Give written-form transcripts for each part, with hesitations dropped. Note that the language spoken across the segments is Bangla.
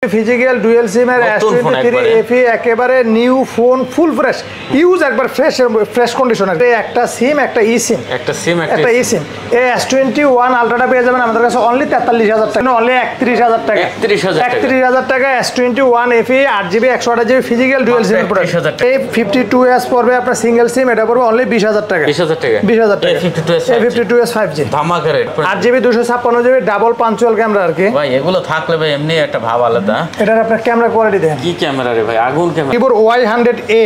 ফিজিক্যাল ডুয়েল সিম এর S23 FE একেবারে new phone full fresh use একবার ফ্রেশ কন্ডিশন একটা সিম একটা ই সিম একটা ই সিম এই S21 আলট্রাটা পেয়ে যাবেন আমাদের কাছে অনলি 43000 টাকা অনলি 31000 টাকা 31000 টাকা S21 FE 8GB 128GB physical dual SIM product এই 52s পড়বে আপনার সিঙ্গেল সিম এটা পড়বে অনলি 20000 টাকা 20000 টাকা 52s 5G ধামাকা রেট 8GB 256GB ডাবল পাঞ্চুয়াল ক্যামেরা আর কি ভাই এগুলো থাকলে ভাই এমনি একটা ভাব আলাদা এটার আপনার ক্যামেরা কোয়ালিটি দেখেন কি ক্যামেরা রে ভাই আগুন ক্যামেরা ভিভোর Y100A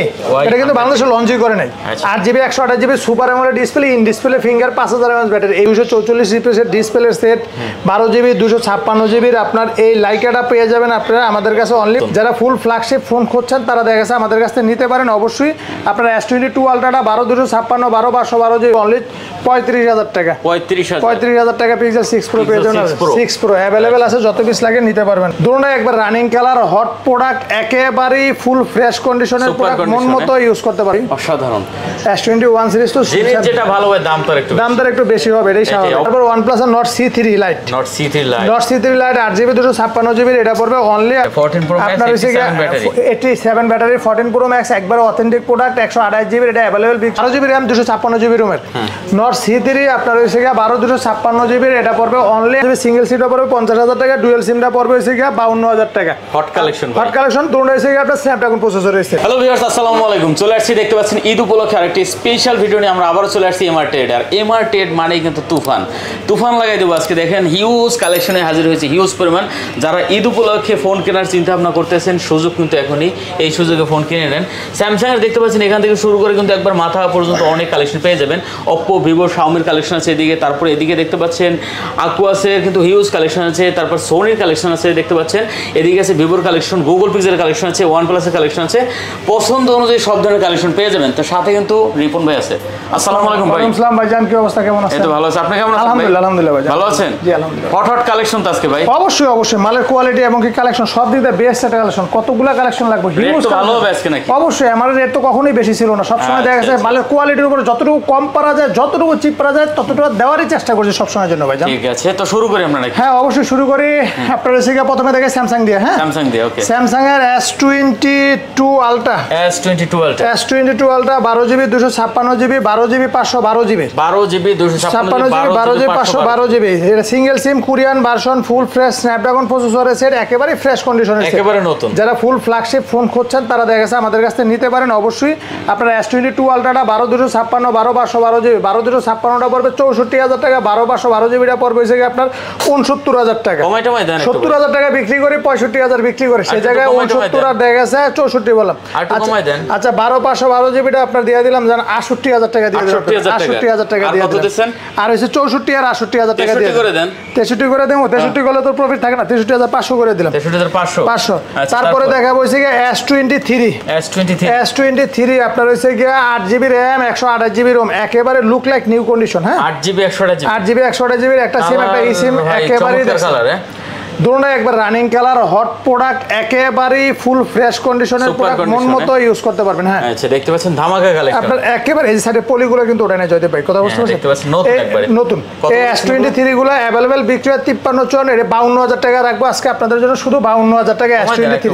এটা কিন্তু বাংলাদেশে লঞ্চই করে নাই 8GB 128GB super AMOLED display in display finger 5000 mAh battery 244 রিফ্রেশের ডিসপ্লের সেট 12GB 256GB এর আপনার এই লাইকাটা পেয়ে যাবেন আপনারা আমাদের কাছে অনলি যারা ফুল ফ্ল্যাগশিপ ফোন খুঁজছেন তারা দেখা গেছে আমাদের কাছে নিতে পারেন অবশ্যই আপনারা S22 আলট্রাটা 12256 12512GB অনলি 35000 টাকা 35000 টাকা পিক্সেল 6 প্রো পেয়ে যাবেন 6 প্রো अवेलेबल আছে যত পিস লাগে নিতে পারবেন দুটোই একবার রানিং কালার হট প্রোডাক্ট একেবারে ফুল ফ্রেশ কন্ডিশনের প্রোডাক্ট মন মতো ইউজ করতে পারি অসাধারণ S21 সিরিজ তো যেটা ভালো হয় দামটা একটু বেশি হবে এটাই স্বাভাবিক তারপর OnePlus এর Nord C3 Lite Nord C3 Lite 8GB 256GB এটা পড়বে অনলি 14 Pro Max আপনার হচ্ছে 87 ব্যাটারি 14 Pro Max একবার অথেন্টিক প্রোডাক্ট 128GB এটা अवेलेबल 12GB RAM 256GB রুমের Nord C3 আপনার হচ্ছে 12256GB এটা পড়বে অনলি সিঙ্গেল সিটও পড়বে 50000 টাকা ডুয়াল সিমটা পড়বে হচ্ছে 52000 টাকা হট কালেকশন দুটোই হচ্ছে আপনার স্ন্যাপড্রাগন প্রসেসর রয়েছে হ্যালো ভিউয়ার্স আসসালামু আলাইকুম চলে আসছি দেখতে পাচ্ছেন ঈদ উপলক্ষে আরেকটি স্পেশাল ভিডিও নিয়ে আমরা আবারো চলে আসছি এমআর ট্রেড আর এমআর ট্রেড মানেই কিন্তু তুফান লাগাই দেব আজকে দেখেন হিউজ কালেকশনে হাজির হয়েছে হিউজ পরিমাণ যারা ঈদ উপলক্ষে ফোন কেনার চিন্তা ভাবনা করতেছেন সুযোগ কিন্তু এখনই এই সুযোগে ফোন কিনে নেন স্যামসাং এর দেখতে পাচ্ছেন এখান থেকে শুরু করে কিন্তু একবার মাথা পর্যন্ত অনেক কালেকশন পেয়ে যাবেন Oppo Vivo Xiaomi কালেকশন আছে এদিকে তারপর এদিকে দেখতে পাচ্ছেন Aquasের কিন্তু হিউজ কালেকশন আছে তারপর Sonyর কালেকশন আছে দেখতে পাচ্ছেন এদিকে আছে Vivoর কালেকশন Google Pixel কালেকশন আছে OnePlus এর কালেকশন আছে পছন্দ অনুযায়ী সব ধরনের কালেকশন পেয়ে যাবেন তো সাথে কিন্তু রিপন ভাই আছে আসসালামু আলাইকুম ভাই আসসালাম ভাইজান কি অবস্থা কেমন আছেন এই তো ভালো আছি আপনি কেমন আছেন আলহামদুলিল্লাহ ভাই ভালো আছেন জি আলহামদুলিল্লাহ হট কালেকশন তো আজকে ভাই অবশ্যই মালের কোয়ালিটি এবং কি কালেকশন সব দিক দিয়ে বেস্ট একটা কালেকশন কতগুলা কালেকশন লাগবে হিউজ ভালো হবে আজকে নাকি অবশ্যই আমাদের রেট তো কখনোই বেশি ছিল না সব সময় দেখা গেছে মালের কোয়ালিটির উপর যতটুকু কম পারা যায় যতটুকু চিপ পারা যায় ততটুকু দেওয়ারই চেষ্টা করছি সব সময়ের জন্য ভাইজান ঠিক আছে তো শুরু করি আমরা নাকি হ্যাঁ অবশ্যই শুরু করি আপনারা এসে প্রথমে দেখে স্যামসাং দিয়ে হ্যাঁ স্যামসাং দিয়ে ওকে স্যামসাং এর S22 Ultra S22 Ultra 12GB 256GB 12GB 512GB 12GB 256GB 12GB 512GB এটা single SIM Korean version full fresh Snapdragon প্রসেসরের সেট একেবারে ফ্রেশ কন্ডিশনের সেট একেবারে নতুন যারা ফুল ফ্ল্যাগশিপ ফোন খুঁজছেন তারা দেখা গেছে আমাদের কাছে নিতে পারেন অবশ্যই আপনারা S22 Ultraটা 12256 12512GB 12256টা পড়বে 64000 টাকা 12512GB টা পড়বে হচ্ছে আপনার 69000 টাকা কমাই টমাই দেন 70000 টাকা বিক্রি করে 65000 বিক্রি করে সেই জায়গায় 69 আর দেখা গেছে 64 বললাম আচ্ছা 12512GB টা আপনার দিয়ে দিলাম জান 68000 টাকা দিয়ে দিলাম 68000 টাকা দিয়ে দিলাম আর হচ্ছে 64 আর 68000 টাকা দিয়ে করে দেন 63 করে দেন 63 করলে তো প্রফিট থাকে না 63500 করে দিলাম 63500 তারপরে দেখা হইছে কি S23 আপনার হইছে কি 8GB RAM 128GB ROM একেবারে লুক লাইক নিউ কন্ডিশন হ্যাঁ 8GB 128GB একটা সিম একটা ই সিম একেবারে কালার দুটোই একবার রানিং কালার হট প্রোডাক্ট একেবারে ফুল ফ্রেশ কন্ডিশনের প্রোডাক্ট মন মতো ইউজ করতে পারবেন হ্যাঁ আচ্ছা দেখতে পাচ্ছেন ধামাকা কালেকশন আপনার একেবারে এই সাইডে পলিগুলো কিন্তু ওটা না জয়দেব ভাই কথা বুঝতে পারছেন দেখতে পাচ্ছেন নতুন একবারে নতুন এই S23 গুলো अवेलेबल বিক্রি হয় 53 এর 52000 টাকা রাখবো আজকে আপনাদের জন্য শুধু 52000 টাকা S23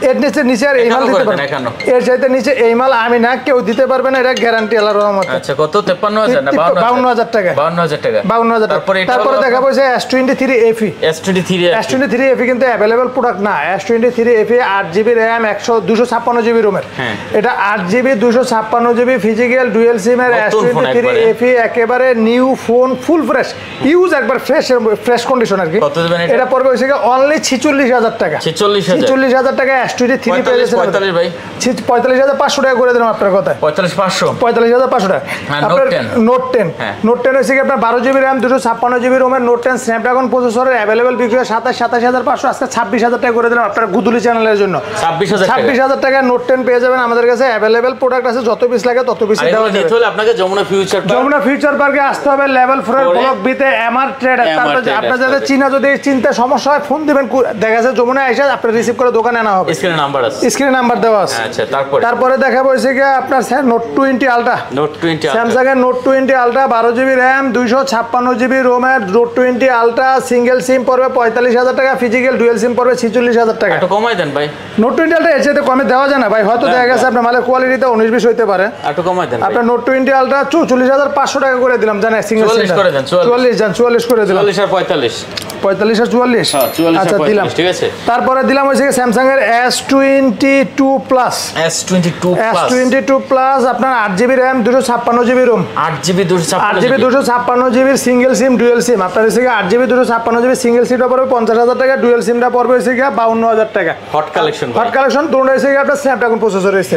এর নিচে আর এই মাল দিতে পারবেন এর চাইতে নিচে এই মাল আমি না কেউ দিতে পারবে না এটা গ্যারান্টি আল্লাহর রহমতে আচ্ছা কত 53000 না 52000 টাকা 52000 টাকা তারপরে দেখাবো যে S23 FE কিন্তু अवेलेबल প্রোডাক্ট না S23 FE 8GB RAM 256GB রুমের এটা 8GB 256GB physical dual SIM এর S23 FE একেবারে new phone full fresh use একবার ফ্রেশ কন্ডিশন আর কি এটা পড়বে হইছে অনলি 46000 টাকা 46000 টাকা S23 পেয়ে যাচ্ছে 45 ভাই 45500 টাকা করে দিলাম আপনার কথা 45500 টাকা আপনার নোট 10 হইছে আপনার 12GB RAM 256GB রোমের নোট 10 স্ন্যাপড্রাগন প্রসেসরের अवेलेबल বিক্রি হয় 27500 আজকে 26000 টাকা করে দিলাম আপনার গুদুলি চ্যানেলের জন্য 26000 টাকা নোট 10 পেয়ে যাবেন আমাদের কাছে अवेलेबल প্রোডাক্ট আছে যত পিস লাগে তত পিস দেওয়া যাবে তাহলে আপনাকে যমুনা ফিউচার পার্কে আসতে হবে লেভেল 4 ব্লক বি তে এমআর ট্রেড তারপর আপনারা যাদের চিনা যদি চিন্তা সমস্যা হয় ফোন দিবেন দেখা যাচ্ছে যমুনা এসে আপনি রিসিভ করে দোকানে আনা হবে স্ক্রিনে নাম্বার দেওয়া আছে আচ্ছা তারপরে দেখাবো হইছে কি আপনার স্যার নোট 20 আলট্রা স্যামসাং এর note 20 ultra 12GB RAM 256GB ROM এর নোট 20 আলট্রা সিঙ্গেল সিম পড়বে 45000 40,000 টাকা, ফিজিক্যাল ডুয়েল সিম পড়বে 46,000 টাকা। একটু কমাই দেন ভাই। নোট 20 আলট্রা এর চাইতে কমে দেওয়া যায় না ভাই, হয়তো দেখা গেছে আপনার মালের কোয়ালিটিতে 19-20 হইতে পারে, একটু কমাই দেন। আপনার নোট 20 আলট্রা 44,500 টাকা করে দিলাম জানেন, সিঙ্গেল 44 করে দেন, 44 করে দিলাম, 44 আর 45, 45 আর 44, হ্যাঁ 44 আচ্ছা আর দিলাম। 45, ঠিক আছে। তারপরে দিলাম হচ্ছে স্যামসাং এর S22 প্লাস, S22 প্লাস আপনার 8GB RAM 256GB ROM, 8GB 256GB single SIM dual SIM, আপনার হচ্ছে 8GB 256GB সিঙ্গেল সিমটা পড়বে 50,000 টাকা, ডুয়েল সিমটা পড়বে হচ্ছে 52,000 টাকা। হট কালেকশন, হট কালেকশন দুটোটা হচ্ছে আপনার স্ন্যাপড্রাগন প্রসেসর রয়েছে,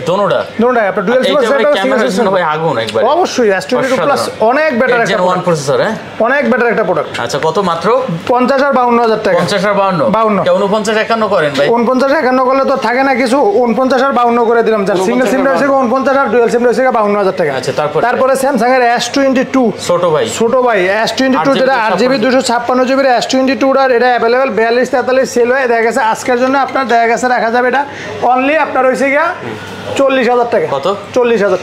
দুটোটা আপনার ডুয়েল সিম ক্যামেরা ভাই আগুন একবার, অবশ্যই S22 প্লাস অনেক বেটার একটা ওয়ান প্রসেসর, হ্যাঁ অনেক বেটার একটা প্রোডাক্ট। আচ্ছা কত মাত্র? 50 আর 52,000 টাকা। 50 আর 52, 49 51 করেন ভাই। 49 51 করলে তো থাকে না কিছু, 49 আর 52 করে দিলাম, যার সিঙ্গেল সিমটা হচ্ছে 49 আর ডুয়েল সিমটা হচ্ছে 52,000 টাকা। আচ্ছা তারপরে স্যামসাং এর S22 ছোট ভাই S22 যেটা 8GB 256GB S22 আর এটা अवेलेबल 42-43 সেল হয়ে দেখা গেছে আজকের জন্য আপনার দেখা গেছে রাখা যাবে এটা অনলি আপনার হইছে গিয়া 40,000 টাকা। কত? 40,000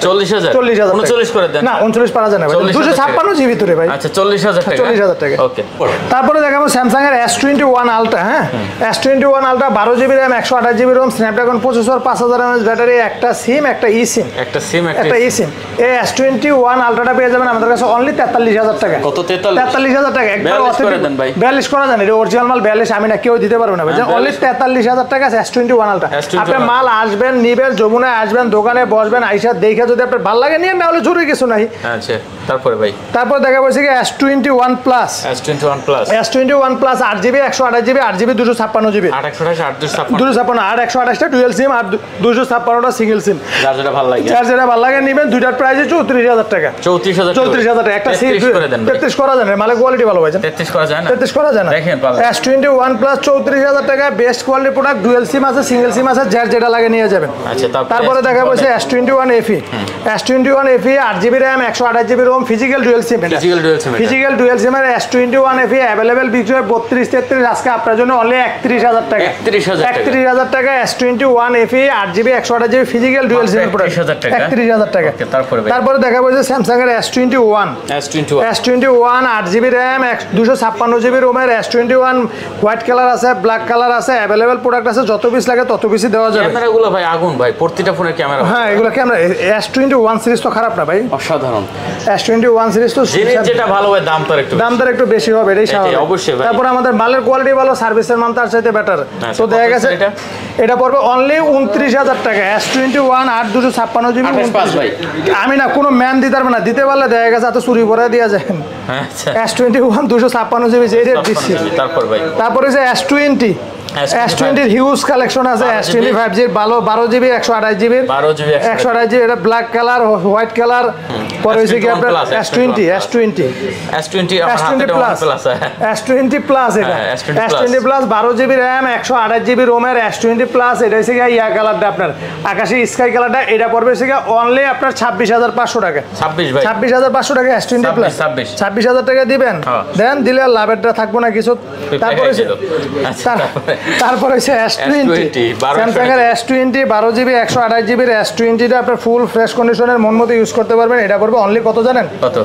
39 করে দেন না, 39 পারা যায় না ভাই, 256GB ভিতরে ভাই। আচ্ছা 40,000 টাকা, 40,000 টাকা। ওকে। তারপরে দেখাবো স্যামসাং এর S21 আলট্রা, হ্যাঁ S21 ultra 12GB RAM 128GB ROM Snapdragon processor 5000 mAh battery, একটা সিম একটা ই সিম, একটা ই সিম। এই S21 আলট্রাটা পেয়ে যাবেন আমাদের কাছে অনলি 43,000 টাকা। কত? 43,000 টাকা। একবার 42 করে দেন ভাই। 42 করা জানেন, এটা অরিজিনাল মাল 42 আমি না, কেউ দিতে পারবে না ভাই, অনলি 43,000 টাকা S21 আলট্রা। আপনি মাল আসবেন নিবেন, যমুনায় আসবেন, দোকানে বসবেন, আইসা দেখে যদি আপনার ভালো লাগে নিয়ে, না হলে জরুরি কিছু নাই। আচ্ছা তারপরে ভাই, তারপর দেখা বলছে কি S21 plus, S21 plus 8GB 128GB 8GB 256GB 256 আর 128টা ডুয়াল সিম আর 256টা সিঙ্গেল সিম, যার যেটা ভালো লাগে নিবেন। দুইটার প্রাইস 34,000 টাকা। 34,000 টাকা। একটা সিম 33 করা যায় না, মালে কোয়ালিটি ভালো ভাই, 33 করা যায় না, 33 করা যায় না। দেখেন S21 প্লাস 34,000 টাকা, best quality product, dual SIM আছে সিঙ্গেল সিম আছে, যার যেটা লাগে নিয়ে যাবেন। আচ্ছা তারপরে দেখা বলছে S21 FE, S21 FE 8GB RAM 128GB ROM physical dual SIM, physical dual SIM এর S21 FE अवेलेबल বিক্রি হয় 32-33, আজকে আপনার জন্য অনলি 31,000 টাকা। 31,000 টাকা S21 FE 8GB 128GB physical dual SIM product 31,000 টাকা। তারপরে দেখা বলছে স্যামসাং এর S21 8GB RAM 256GB ROM এর S21 হোয়াইট কালার আছে, ব্ল্যাক কালার আছে, अवेलेबल প্রোডাক্ট আছে, যত পিস লাগে তত পিসই দেওয়া যাবে। ক্যামেরাগুলো ভাই আগুন ভাই, প্রতিটা ফোনের ক্যামেরা, হ্যাঁ এগুলো ক্যামেরা। S21 সিরিজ তো খারাপ না ভাই, অসাধারণ। S21 সিরিজ তো যেটা ভালো হয় দামটা একটু বেশি হবে, এটাই স্বাভাবিক অবশ্যই ভাই। তারপর আমাদের মালের কোয়ালিটি ভালো, সার্ভিসের মান তার সাথে বেটার, তো দেখা গেছে এটা পড়বে অনলি 29,000 টাকা। S21 8 256GB ভাই, আমি না কোনো ম্যান দিতে পারবে না, দিতে পারলে দেখা গেছে এত চুরি করে দিয়ে যায়। আচ্ছা S21 256GB যে রেট দিচ্ছি। তারপর হচ্ছে S20 হিউজ কালেকশন আছে, S25 এর 12GB 128GB এটা ব্ল্যাক কালার হোয়াইট কালার। পরে হচ্ছে কি আপনার S20 প্লাস, এটা S20 plus 12GB RAM 128GB ROM এর S20 প্লাস, এটা হচ্ছে ইয়া কালারটা আপনার আকাশি স্কাই কালারটা, এটা পড়বে হচ্ছে অনলি আপনার 26,500 টাকা। 26,500 টাকা S20 প্লাস, 26,000 টাকা দিবেন, দেন দিলে লাভেরটা থাকবো না কিছু। তারপর হচ্ছে S20 স্যামসাং এর S20 12GB 128GB S20 টা আপনার ফুল ফ্রেশ কন্ডিশনের মন মতো ইউজ করতে পারবেন। এটা পড়বে অনলি কত জানেন? কত?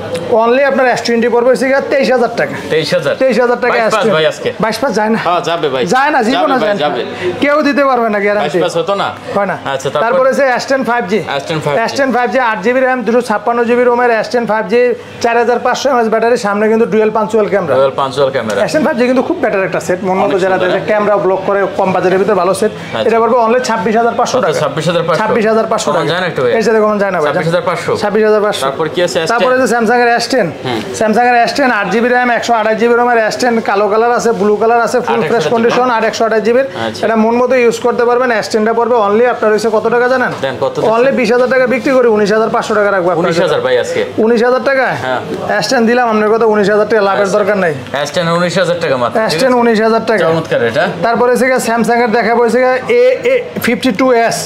অনলি আপনার S20 পড়বে হচ্ছে 23,000 টাকা। 23,000 টাকা S20 ভাই আজকে 22 যায় না? হ্যাঁ যাবে ভাই, যায় না, জীবনে যাবে, কেউ দিতে পারবে না গ্যারান্টি, 22 হতো না, হয় না। আচ্ছা তারপর হচ্ছে S10 5G 8GB RAM 256GB ROM এর S10 5G 4500 mAh ব্যাটারি, সামনে কিন্তু dual punctual camera, S10 5G কিন্তু খুব বেটার একটা সেট, মন মতো যারা ক্যামেরা ব্লক করে কম বাজেটের ভিতরে ভালো সেট। এটা পড়বে অনলি 26,500 টাকা। 26,500 টাকা জানেন একটু এর সাথে কোন যায় না ভাই, 26,500। তারপর কি আছে? তারপরে যে স্যামসাং এর S10 8GB RAM 128GB ROM এর S10 কালো কালার আছে, ব্লু কালার আছে, ফুল ফ্রেশ কন্ডিশন আর 128GB, এটা মন মতো ইউজ করতে পারবেন। S10 টা পড়বে অনলি আপনার হইছে কত টাকা জানেন? অনলি 20,000 টাকা বিক্রি করে 19,500 টাকা রাখবো। 19,000 ভাই আজকে 19,000 টাকা S10 দিলাম, আপনার কথা 19,000 টাকা লাভের দরকার নাই। S10 19,000 টাকা মাত্র, S10 19,000 টাকা, চমৎকার এটা। তারপরে হচ্ছে স্যামসাং এর দেখাবো হচ্ছে A52s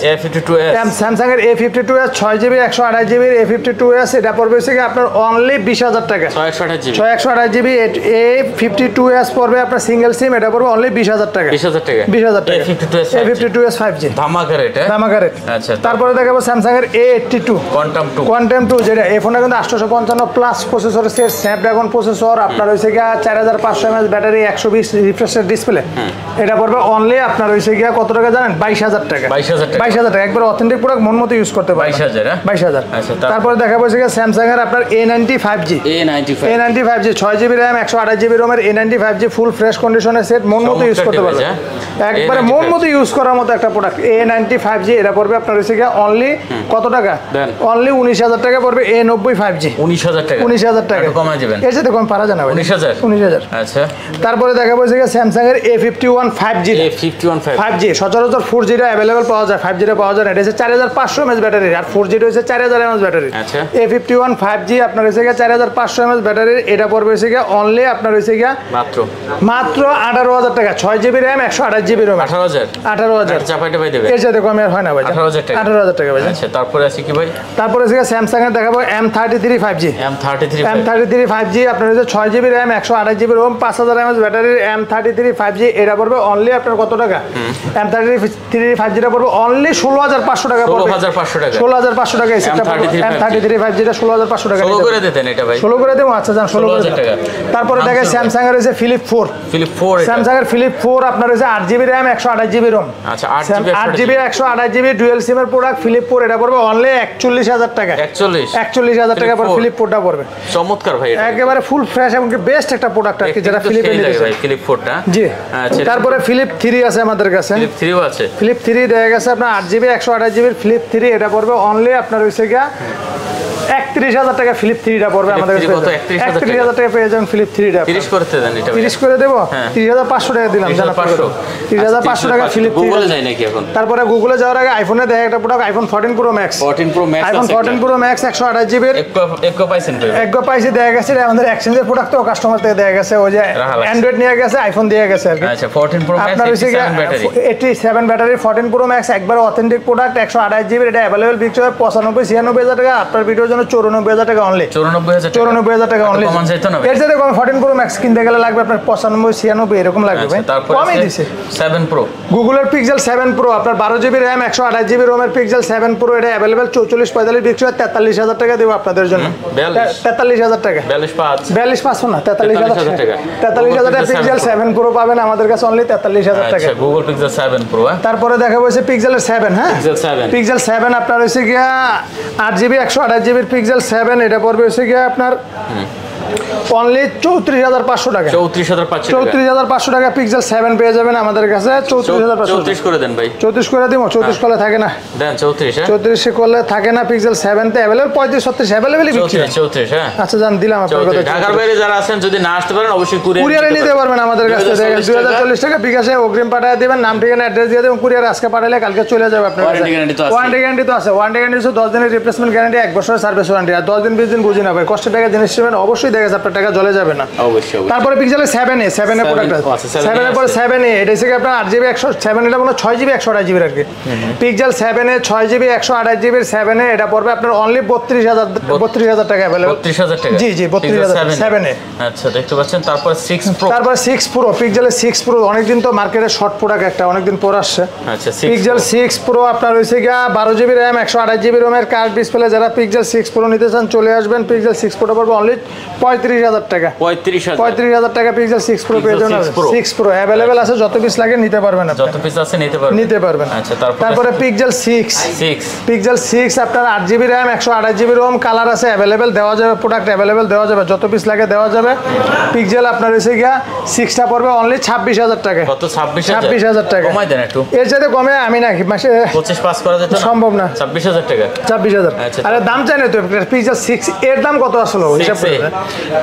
স্যামসাং এর A52s 6GB 128GB A52s এটা পড়বে হচ্ছে আপনার অনলি 20000 টাকা 628GB A52s পড়বে আপনার সিঙ্গেল সিম এটা পড়বে অনলি 20000 টাকা 20000 টাকা A52s 5G ধামাকা রেট আচ্ছা তারপরে দেখাবো স্যামসাং এর A82 কোয়ান্টাম 2 যেটা এই ফোনে কিন্তু 855 plus processor set Snapdragon processor আপনার হইছে গিয়া 4500 mAh ব্যাটারি 120 রিফ্রেশের ডিসপ্লে এটা পড়বে অনলি আপনার হইছে গিয়া কত টাকা জানেন 22000 টাকা 22000 টাকা একবার অথেন্টিক প্রোডাক্ট মন মতো ইউজ করতে পারবেন 22000 আচ্ছা তারপরে দেখাবো হইছে গিয়া স্যামসাং এর আপনার A95G 6GB RAM 128GB ROM এর A95G ফুল ফ্রেশ কন্ডিশনের সেট মন মতো ইউজ করতে পারবেন একবারে মন মতো ইউজ করার মতো একটা প্রোডাক্ট A95G এটা পড়বে আপনার হইছে গিয়া অনলি কত টাকা অনলি 19000 টাকা পড়বে A95G 19000 টাকা কমায় দিবেন এর সাথে কম পারা যায় না 19000 আচ্ছা তারপরে দেখাবো হচ্ছে স্যামসাং এর A51 5G সচরাচর 4G টা अवेलेबल পাওয়া যায় 5G টা পাওয়া যায় না এটা হচ্ছে 4500 mAh ব্যাটারি আর 4G টা হচ্ছে 4000 mAh ব্যাটারি আচ্ছা A51 5G আপনার হচ্ছে 4500 mAh ব্যাটারি এটা পড়বে হচ্ছে অনলি আপনার হচ্ছে মাত্র 18000 টাকা 6GB RAM 128GB ROM 18000 চাপাইটা পাই দেবে এর সাথে কম আর হয় না ভাই 18000 টাকা ভাই আচ্ছা তারপরে আছে কি ভাই তারপরে হচ্ছে স্যামসাং এর দেখাবো M33 5G আপনার হচ্ছে 6GB RAM 128GB ROM 5000 mAh ব্যাটারির M33 5G এটা পড়বে অনলি আপনার কত টাকা M33 5G টা পড়বে অনলি 16500 টাকা পড়বে 16500 টাকা M33 5G টা 16500 টাকা 16 করে দিতেন এটা ভাই 16 করে দেবো আচ্ছা জান 16 করে টাকা তারপরে দেখে স্যামসাং এর হচ্ছে ফিলিপ 4 স্যামসাং এর ফিলিপ 4 আপনার হচ্ছে 8GB RAM 128GB ROM আচ্ছা 8GB 128GB ডুয়াল সিম এর প্রোডাক্ট ফিলিপ 4 এটা পড়বে অনলি 41000 টাকা 41000 টাকা পর ফিলিপ 4 টা পড়বে চমৎকার ভাই একেবারে ফুল ফ্রেশ এবং বেস্ট একটা প্রোডাক্ট আর কি যারা ফিলিপে নিতে চায় ভাই ফিলিপ 4 টা জি আচ্ছা তারপরে ফিলিপ 3 আছে আমাদের কাছে ফিলিপ 3 দেখা গেছে আপনার 8GB 128GB ফিলিপ 3 এটা পড়বে অনলি আপনার হইছে গিয়া 31000 টাকা ফিলিপ 3 টা পড়বে আমাদের কাছে 31000 টাকা পেয়ে যাবেন ফিলিপ 3 টা 30 করতে দেন এটা 30 করে দেব 30500 টাকা দিলাম জানা 30500 টাকা ফিলিপ গুগলে যাই নাকি এখন তারপরে গুগলে যাওয়ার আগে আইফোনে দেখা একটা product iPhone 14 pro max iPhone 14 pro max 128GB এক পাইছেন এক পাইছে দেখা গেছে আমাদের এক্সচেঞ্জের প্রোডাক্ট তো কাস্টমার থেকে দেখা গেছে ওই যে অ্যান্ড্রয়েড নিয়ে গেছে আইফোন দিয়ে গেছে আর কি আচ্ছা 14 প্রো ম্যাক্স আপনার হইছে 87 ব্যাটারি 14 প্রো ম্যাক্স একবার অথেন্টিক প্রোডাক্ট 128GB এটা अवेलेबल বিক্রি হয় 95-96000 টাকা আপনার ভিডিওর জন্য 94000 টাকা অনলি 94000 টাকা অনলি কমান যাইতো না এর সাথে কম 14 প্রো ম্যাক্স কিনতে গেলে লাগবে আপনার 95-96 এরকম লাগবে ভাই কমই দিছে 7 প্রো গুগলের পিক্সেল 7 প্রো আপনার 12GB RAM 128GB ROM এর পিক্সেল 7 প্রো এটা अवेलेबल 44-45 বিক্রি হয় 43000 টাকা দেব আপনাদের জন্য 43000 টাকা 42 না 43000 টাকা 43000 টাকা পিক্সেল 7 প্রো পাবেন আমাদের কাছে অনলি 43000 টাকা আচ্ছা গুগল পিক্সেল 7 প্রো তারপরে দেখাবো হচ্ছে পিক্সেলের 7 হ্যাঁ পিক্সেল 7 আপনার হইছে গিয়া 8GB 128GB পিক্সেল 7 এটা পড়বে হচ্ছে গিয়া আপনার অনলি 34500 টাকা 34500 টাকা পিক্সেল 7 পেয়ে যাবেন আমাদের কাছে 34500 34 করে দেন ভাই 34 করে দিমু 34 করলে থাকে না দেন 34 হ্যাঁ 34 করলে থাকে না পিক্সেল 7 তে अवेलेबल 35 36 अवेलेबल বিক্রি 34 হ্যাঁ আচ্ছা জান দিলাম আপনাদের কথা ঢাকার বাইরে যারা আছেন যদি না আসতে পারেন অবশ্যই কুরিয়ারে নিতে পারবেন আমাদের কাছে 2040 টাকা বিকাশে অগ্রিম পাঠিয়ে দিবেন নাম ঠিকানা অ্যাড্রেস দিয়ে দেবেন কুরিয়ারে আজকে পাঠালে কালকে চলে যাবে আপনার কাছে ওয়ারেন্টি গ্যারান্টি তো আছে ওয়ারেন্টি গ্যারান্টি 10 দিনের রিপ্লেসমেন্ট গ্যারান্টি 1 বছরের সার্ভিস ওয়ারেন্টি আর 10 দিন 20 দিন বুঝি না ভাই কষ্ট টাকা জিনিস নেবেন অবশ্যই দেখা যাবে আপনার টাকা জ্বলে যাবে না অবশ্যই তারপরে পিক্সেলের 7 এর প্রোডাক্ট আছে 7 এর পরে 7 এটা হচ্ছে আপনার 8GB 107 এটা মনে 6GB 128GB আর কি পিক্সেল 7 এ 6GB 128GB 7 এ এটা পড়বে আপনার অনলি 32000 টাকা अवेलेबल 32000 টাকা জি 32000 7 এ আচ্ছা দেখতে পাচ্ছেন তারপর 6 প্রো তারপর 6 প্রো পিক্সেলের 6 প্রো অনেকদিন তো মার্কেটে শর্ট প্রোডাক্ট একটা অনেকদিন পর আসছে আচ্ছা পিক্সেল 6 প্রো আপনার হইছে গিয়া 12GB RAM 128GB ROM এর কার্ড ডিসপ্লে যারা পিক্সেল 6 প্রো নিতে চান চলে আসবেন পিক্সেল 6 প্রো পড়বে অনলি 35000 টাকা 35000 টাকা পিক্সেল 6 প্রো পেয়ে যাবেন 6 প্রো अवेलेबल আছে যত পিস লাগে নিতে পারবেন আপনি যত পিস আছে নিতে পারবেন আচ্ছা তারপরে পিক্সেল 6 আপনার 8GB RAM 128GB ROM colour আছে अवेलेबल দেওয়া যাবে প্রোডাক্ট अवेलेबल দেওয়া যাবে যত পিস লাগে দেওয়া যাবে পিক্সেল আপনার হইছে গিয়া 6 টা পড়বে অনলি 26000 টাকা কত 26000 টাকা কমাই দেন একটু এর সাথে কমে আমি নাকি মাসে 25 পাস করা যেত না সম্ভব না 26000 টাকা 26000 আরে দাম জানেন তো পিক্সেল 6 এর দাম কত আসলো হিসাব করে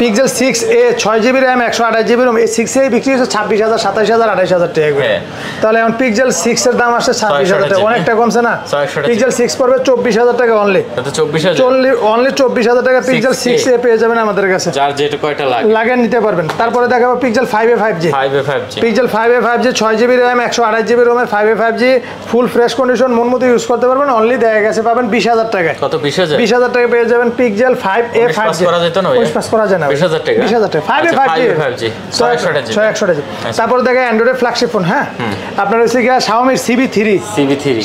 pixel 6a 6GB RAM 128GB ROM এই 6a বিক্রি হচ্ছে 26000 27000 28000 টাকা করে। তাহলে এখন পিক্সেল 6 এর দাম আসছে 26000 টাকা, অনেকটা কমছে না? পিক্সেল 6 পড়বে 24000 টাকা অনলি। এটা 24000 অনলি 24000 টাকা পিক্সেল 6a পেয়ে যাবেন আমাদের কাছে, যার যেটা কয়টা লাগে নিতে পারবেন। তারপরে দেখাবো pixel 5a 5G। Pixel 5a 5G 6GB RAM 128GB ROM এর 5a 5G ফুল ফ্রেশ কন্ডিশন মন মতো ইউজ করতে পারবেন। অনলি দেখা গেছে পাবেন 20000 টাকায়। কত? 20000 টাকা পেয়ে যাবেন পিক্সেল 5a 5G। করা যেত না ভাই? পাস করা যায় না। 20000 টাকা। 20000 টাকা 5a 5G 628GB। তারপর দেখেন অ্যান্ড্রয়েড ফ্ল্যাগশিপ ফোন। হ্যাঁ, আপনার হচ্ছে কি Xiaomi CB3।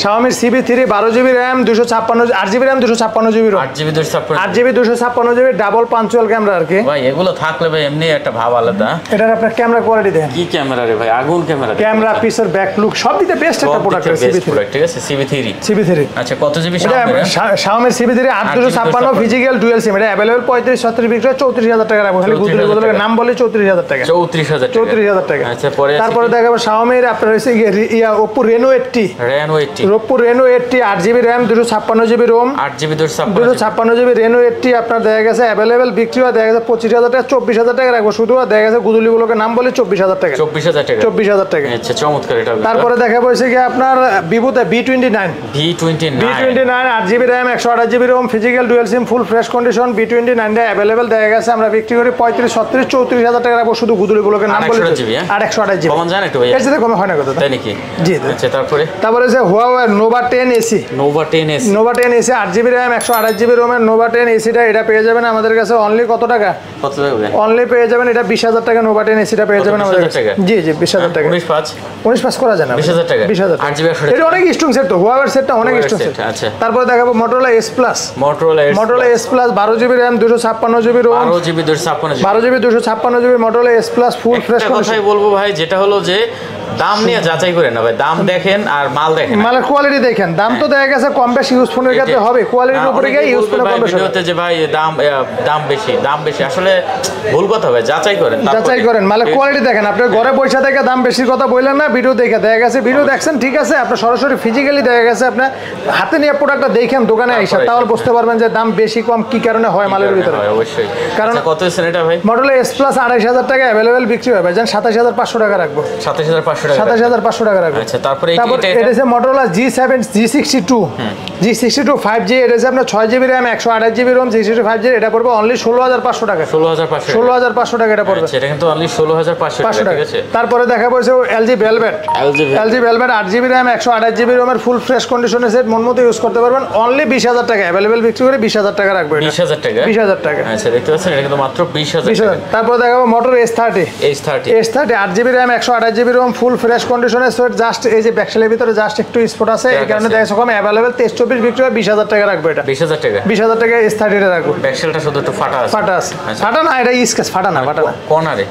Xiaomi CB3 12GB RAM 256 8GB RAM 256GB ROM 8GB 256GB double পাঞ্চুয়াল ক্যামেরা আর কি ভাই। এগুলো থাকলে ভাই এমনি একটা ভাব আলাদা। এটার আপনার ক্যামেরা কোয়ালিটি দেখেন, কি ক্যামেরা রে ভাই, আগুন ক্যামেরা পিসের ব্যাক লুক সব দিতে বেস্ট একটা প্রোডাক্ট CB3। ঠিক আছে, CB3। আচ্ছা, কত GB Xiaomi CB3 8256 physical dual SIM. এটা अवेलेबल 35 36 বিক্রি 34000 টাকা রাখবো। খালি গুগলে বদলে নাম বলে 34000 টাকা। 34000 টাকা। আচ্ছা, পরে তারপরে দেখাবো Xiaomi এর আপনার হইছে Oppo Reno 80। Oppo Reno 80 8GB RAM 256GB ROM 8GB 256GB Reno 80 আপনার দেখা গেছে अवेलेबल বিক্রি হয় দেখা গেছে 25000 টাকা 24000 টাকা রাখবো শুধু। দেখা গেছে গুদুলি গুলোকে নাম বলে 24000 টাকা। 24000 টাকা। আচ্ছা, চমৎকার। এটা তারপরে দেখাবো হইছে কি আপনার Vivo-তে B29 8GB RAM 128GB ROM physical dual SIM full fresh condition. B29 টা अवेलेबल দেখা গেছে আমরা বিক্রি করি 35 36 34000 টাকা রাখবো শুধু গুদুলি গুলোকে নাম বলে। আর 128GB কমন জানেন একটু ভাই? এর সাথে কমে হয় না কথা, তাই নাকি? জি। আচ্ছা, তারপরে যে Huawei Nova 10 AC। Nova 10 AC 8GB RAM 128GB ROM এর Nova 10 AC টা এটা পেয়ে যাবেন আমাদের কাছে অনলি কত টাকা? অনলি পেয়ে যাবেন এটা 20000 টাকা। Nova 10 AC টা পেয়ে যাবেন আমাদের কাছে। জি 20000 টাকা। 19 পাস করা যায় না। 20000 টাকা। 8GB এটা অনেক স্ট্রং সেট তো, Huawei সেটটা অনেক স্ট্রং সেট। আচ্ছা, তারপর দেখাবো Motorola S Plus 12GB RAM 256GB ROM 12GB 256GB Motorola S Plus ফুল ফ্রেশ কন্ডিশন। কথাই বলবো ভাই, যেটা হলো যে দাম নিয়ে যাচাই করেন না ভাই, দাম দেখেন আর মাল দেখেন, মালের কোয়ালিটি দেখেন। দাম তো দেখা গেছে কম বেশি ইউজ ফোনের ক্ষেত্রে হবে, কোয়ালিটির উপরে গিয়ে ইউজ ফোনের কম বেশি হবে। যে ভাই দাম বেশি আসলে ভুল কথা ভাই, যাচাই করেন মালের কোয়ালিটি দেখেন। আপনি ঘরে বসে থেকে দাম বেশির কথা বললেন না, ভিডিও দেখে দেখা গেছে ভিডিও দেখছেন ঠিক আছে, আপনার সরাসরি ফিজিক্যালি দেখা গেছে আপনার হাতে নিয়ে প্রোডাক্টটা দেখেন দোকানে এসে, তাহলে বুঝতে পারবেন যে দাম বেশি কম কি কারণে হয় মালের ভিতরে। অবশ্যই। কারণ কত হচ্ছে এটা ভাই? Motorola S Plus 28000 টাকা अवेलेबल বিক্রি হবে, জান 27500 টাকা রাখবো। 27500 টাকা রাখবো। আচ্ছা, তারপরে এটা হচ্ছে Motorola G7 G62 G62 5G। এটা হচ্ছে আপনার 6GB RAM 128GB ROM G62 5G। এটা পড়বে অনলি 16500 টাকা। 16500 টাকা এটা পড়বে। এটা কিন্তু অনলি 16500 টাকা, ঠিক আছে। তারপরে দেখা পড়ছে LG Velvet 8GB RAM 128GB ROM এর ফুল ফ্রেশ কন্ডিশনের সেট মন মতো ইউজ করতে পারবেন। অনলি 20000 টাকা अवेलेबल বিক্রি করে 20000 টাকা রাখবো। 20000 টাকা। আচ্ছা, দেখতে পাচ্ছেন এটা কিন্তু মাত্র 20000 টাকা। তারপরে দেখাবো Motorola S30 8GB RAM 128GB ROM full fresh কন্ডিশনের সেট। জাস্ট এই যে ব্যাকশেলের ভিতরে জাস্ট একটু স্পট আছে, এই কারণে দেখা কম अवेलेबल 23-24 বিক্রি হয় 20000 টাকা রাখবো। এটা 20000 টাকা S30 এর রাখবো। ব্যাকশেলটা শুধু একটু ফাটা আছে। ফাটা না, এটা স্কেচ ফাটা না, কোনারে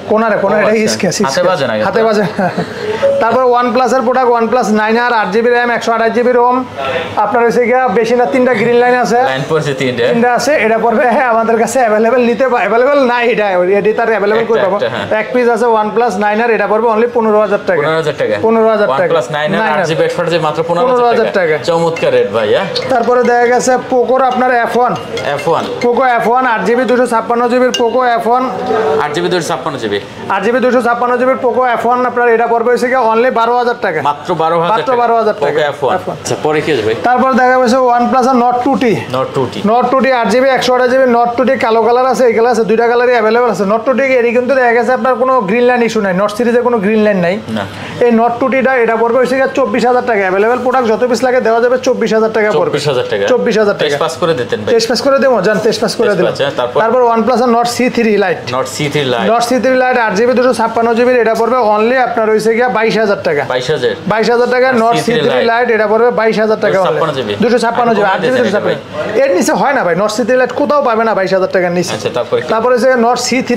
এটা স্কেচ হাতে বাজে। তারপর OnePlus এর product OnePlus 9R 8GB RAM 128GB ROM আপনার হইছে গিয়া বেশি না 3টা গ্রিন লাইন আছে, তিনটা আছে। এটা পড়বে আমাদের কাছে अवेलेबल নিতে अवेलेबल নাই, এটা এডিটারে अवेलेबल কই পাবো। এক পিস আছে OnePlus 9R, এটা পড়বে অনলি 15000 টাকা। 15000 টাকা। OnePlus 9R 8GB 8GB মাত্র 15000 টাকা। চমৎকার রেট ভাই। তারপরে দেখা গেছে পোকোর আপনার F1 Poco F1 8GB 256GB Poco F1 8GB 256GB Poco F1 আপনার এটা পড়বে হইছে কি অনলি 12000 টাকা। মাত্র 12000 টাকা F1। আচ্ছা, পরে কি হবে? তারপর দেখা গেছে OnePlus Nord 2T 8GB 128GB Nord 2T কালো কালার আছে, এই কালার আছে, দুইটা কালারই अवेलेबल আছে। Nord 2T এর কিন্তু দেখা গেছে আপনার কোনো গ্রিন লাইন ইস্যু নাই, Nord সিরিজে কোনো গ্রিন লাইন নাই। এই Nord 2T টা এটা পড়বে হইছে কি 24000 টাকা। अवेलेबल প্রোডাক্ট যত পিস লাগে দেওয়া যাবে 24000 টাকা পড়বে। 24000 টাকা। টেস্ট পাস করে দিতেন ভাই? টেস্ট পাস করে দেবো, জান টেস্ট পাস করে দিলাম। তারপর OnePlus Nord C3 Lite 8GB 256GB এটা পড়বে অনলি আপনার হইছে কি 22000 টাকা। 22000 টাকা Nord C3 Lite এটা পড়বে 22000 টাকা। 256GB 8GB 256। এর নিচে হয় না ভাই, Nord C3 Lite কোথাও পাবে না 22000 টাকার নিচে। আচ্ছা, তারপর হচ্ছে Nord C3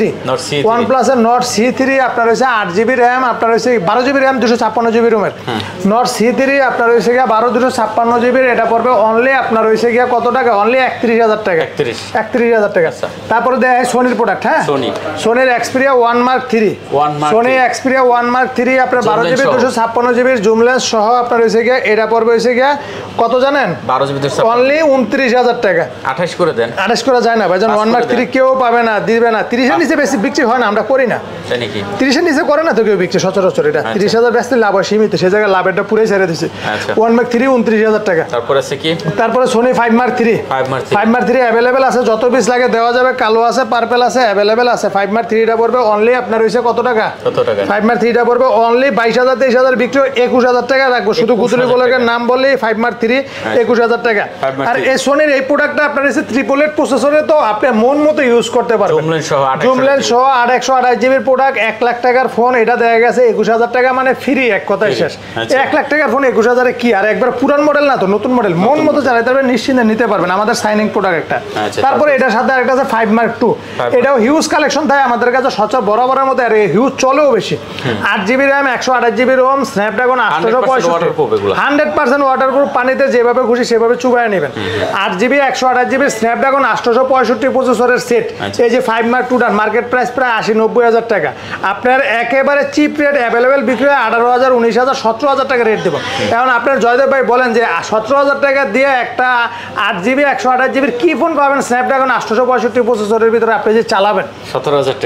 OnePlus এর Nord C3 আপনার হইছে 8GB RAM আপনার হইছে 12GB জিবি র্যাম 256 জিবি রোমের নট C3 আপনার হইছে গিয়া 12 256 জিবি এটা পড়বে অনলি আপনার হইছে গিয়া কত টাকা অনলি 31000 টাকা 31000 টাকা তারপরে দেয় সোনির প্রোডাক্ট হ্যাঁ সোনির Xperia 1 Mark 3 Sony Xperia 1 Mark 3 আপনার 12 জিবি 256 জিবি জুম লেন্স সহ আপনার হইছে গিয়া এটা পড়বে হইছে গিয়া কত জানেন 12 জিবি অনলি 29000 টাকা 28 করে দেন 28 করা যায় না ভাইজান 1 Mark 3 কেউ পাবে না দিবে না 30 এর নিচে বেশি বিক্রি হয় না আমরা করি না তাই নাকি 30 এর নিচে করে না তো কেউ বিক্রি সচরাচর এটা 30000 বেচতে লাভ হয় সীমিত সেই জায়গায় লাভটা পুরোই ছেড়ে দিছে 1 Mark 3 29000 টাকা তারপর আছে কি তারপরে সোনি 5 Mark 3 5 Mark 3 अवेलेबल আছে যত পিস লাগে দেওয়া যাবে কালো আছে পার্পল আছে अवेलेबल আছে 5 Mark 3 টা পড়বে অনলি আপনার হইছে কত টাকা 5 Mark 3 টা পড়বে অনলি 22000 23000 বিক্রি 21000 টাকা রাখবো শুধু গুতুলি ব্লগের নাম বললেই 5 Mark 3 21000 টাকা আর এই সোনির এই প্রোডাক্টটা আপনার হইছে ট্রিপল এইট প্রসেসরে তো আপনি মন মতো ইউজ করতে পারবেন জুম লেন্স সহ 128 জিবির প্রোডাক্ট 1 লাখ টাকার ফোন এটা দেয়া গেছে 21000 টাকা মানে ফ্রি এক কথায় শেষ 1 লাখ টাকার ফোন 21000 এ কি আর একবার পুরান মডেল না তো নতুন মডেল মন মতো চালাতে পারবেন নিশ্চিন্তে নিতে পারবেন আমাদের সাইনিং প্রোডাক্ট একটা তারপরে এটার সাথে আরেকটা আছে 5 Mark 2 এটাও হিউজ কালেকশন থাকে আমাদের কাছে সচরাচর বরাবরের মতো আর হিউজ চলেও বেশি 8 GB RAM 128 GB ROM Snapdragon 865 100% waterproof পানিতে যেভাবে খুশি সেভাবে চুবায় নেবেন 8 জিবি 128 জিবি স্ন্যাপড্রাগন 865 প্রসেসরের সেট এই যে 5 Mark 2 টার মার্কেট প্রাইস প্রায় 80-90 টাকা আপনার একেবারে চিপ রেট अवेलेबल বিক্রি হয় 18000 19000 17000 টাকা রেট দেব এখন আপনার জয়দেব ভাই বলেন যে 17000 টাকা দিয়ে একটা 8 জিবি 128 জিবির কি ফোন পাবেন স্ন্যাপড্রাগন 865 প্রসেসরের ভিতরে আপনি যে চালাবেন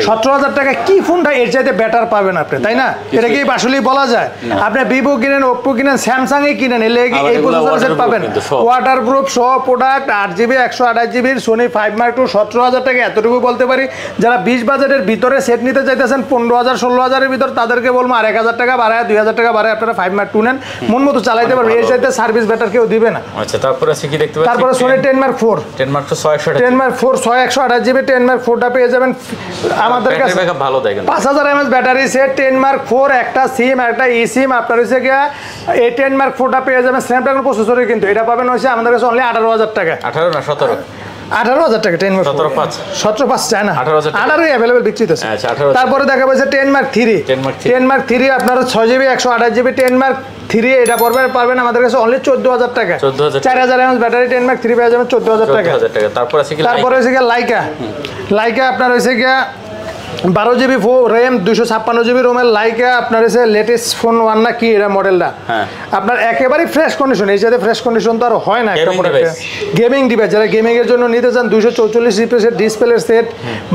17000 টাকা কি ফোনটা এর চাইতে বেটার পাবেন আপনি তাই না এটা কি আসলেই বলা যায় আপনি ভিভো কিনেন ওপ্পো কিনেন স্যামসাং এ কিনেন এই প্রসেসর সেট পাবেন ওয়াটারপ্রুফ সহ প্রোডাক্ট 8 জিবি 128 জিবির সোনি 5 Mark 2 17000 টাকা এতটুকু বলতে পারি যারা 20 বাজেটের ভিতরে সেট নিতে চাইতেছেন 15000 16000 এর ভিতর তাদেরকে বলবো আর 1000 টাকা বাড়ায় 2000 টাকা বাড়ায় আপনারা 5 Mark 2 নেন মন মতো চালাতে পারবেন এর চাইতে সার্ভিস বেটার কেউ দিবে না আচ্ছা তারপর আছে কি দেখতে পাচ্ছেন তারপরে Sony 10 Mark 4 10 Mark 4 128 GB 10 Mark 4 টা পেয়ে যাবেন আমাদের কাছে ব্যাকআপ ভালো দেয় 5000 mAh ব্যাটারি সেট 10 Mark 4 একটা সিম একটা ই সিম আপনার হইছে কি এই 10 Mark 4 টা পেয়ে যাবেন স্ন্যাপড্রাগন প্রসেসরে কিন্তু এটা পাবেন হইছে আমাদের কাছে অনলি 18000 টাকা 18 না 17 18000 টাকা 10 Mark 17.5 চায় না 18 अवेलेबल বিক্রিত আছে আচ্ছা 18 তারপরে দেখা যাচ্ছে 10 Mark 3 10 Mark 3 আপনার 6 জিবি 128 জিবি 10 Mark 3 এটা পারবেন আমাদের কাছে অনলি 14000 টাকা 4000 mAh ব্যাটারি 10 Mark 3 পেয়ে যাবেন 14000 টাকা তারপর আছে কি তারপরে আছে কি লাইকা আপনার হইছে কি 12 জিবি র্যাম 256 জিবি রোমের লাইকা আপনার এসে লেটেস্ট ফোন ওয়ান না কি এটা মডেলটা আপনার একেবারে ফ্রেশ কন্ডিশন এই সাথে ফ্রেশ কন্ডিশন তো আর হয় না একটা প্রোডাক্টে গেমিং ডিভাইস যারা গেমিং এর জন্য নিতে চান 244 জিপিএস ডিসপ্লে সেট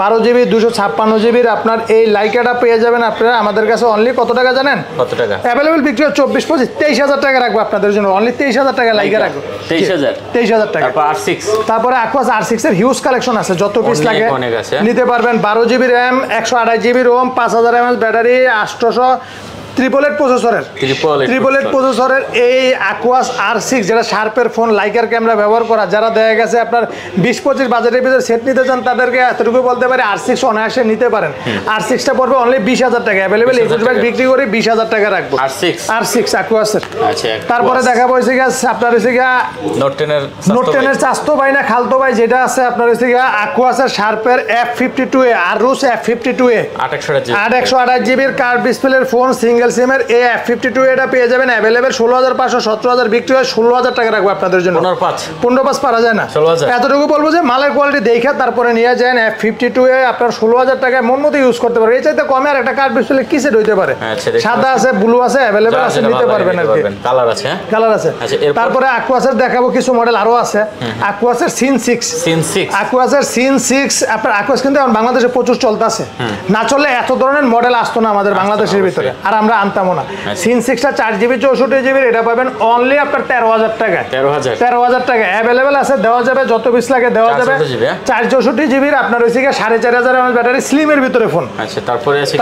12 জিবি 256 জিবির আপনার এই লাইকাটা পেয়ে যাবেন আপনারা আমাদের কাছে অনলি কত টাকা জানেন কত টাকা अवेलेबल বিক্রি 24 25 23000 টাকা রাখবো আপনাদের জন্য অনলি 23000 টাকা লাইকা রাখবো 23000 টাকা তারপরে Aquos R6 এর হিউজ কালেকশন আছে যত পিস লাগে নিতে পারবেন 12 GB RAM 128 GB ROM 5000 mAh battery 800 triple eight প্রসেসরের এই Aquos R6 যেটা শার্পের ফোন লাইকার ক্যামেরা ব্যবহার করা যারা দেখা গেছে আপনার 20-25 বাজেটের ভিতরে সেট নিতে চান তাদেরকে এতটুকু বলতে পারে R6 অনায়াসে নিতে পারেন R6 টা পড়বে অনলি 20000 টাকা अवेलेबल 21 ভাগ বিক্রি করে 20000 টাকা রাখবো R6 Aquos এর আচ্ছা তারপরে দেখাবো হইছে গিয়ে আপনার হইছে গিয়ে নোট 10 এর চাস্তো ভাই না খালতো ভাই যেটা আছে আপনার হইছে গিয়ে Aquos এর শার্পের F52A Asus F52A 828 জিবির কার্ভ ডিসপ্লের ফোন সিঙ্গেল সিমের এই F52 এটা পেয়ে যাবেন अवेलेबल 16500 17000 বিক্রি হয় 16000 টাকা রাখবো আপনাদের জন্য 15 পারা যায় না এতটুকু বলবো যে মালের কোয়ালিটি দেখে তারপরে নিয়ে যান F52 এ আপনার 16000 টাকা মন মতো ইউজ করতে পারবেন এই চাইতে কমে আর একটা কার্ভ ডিসপ্লে কি সেট হইতে পারে সাদা আছে ব্লু আছে अवेलेबल আছে নিতে পারবেন আর কি কালার আছে তারপরে Aquos এর দেখাবো কিছু মডেল আরো আছে Aquos এর Scene 6 Aquos এর Scene 6 আপনার Aquos কিন্তু এখন বাংলাদেশে প্রচুর চলতেছে না চললে এত ধরনের মডেল আসতো না আমাদের বাংলাদেশের ভিতরে আর আমরা আনতামও না Scene 6 টা 4 জিবি 64 জিবি এটা পাবেন অনলি আপনার 13000 টাকা 13000 টাকা अवेलेबल আছে দেওয়া যাবে যত পিস লাগে দেওয়া যাবে 464 জিবির আপনার হইছে কি 4500 mAh ব্যাটারি স্লিমের ভিতরে ফোন আচ্ছা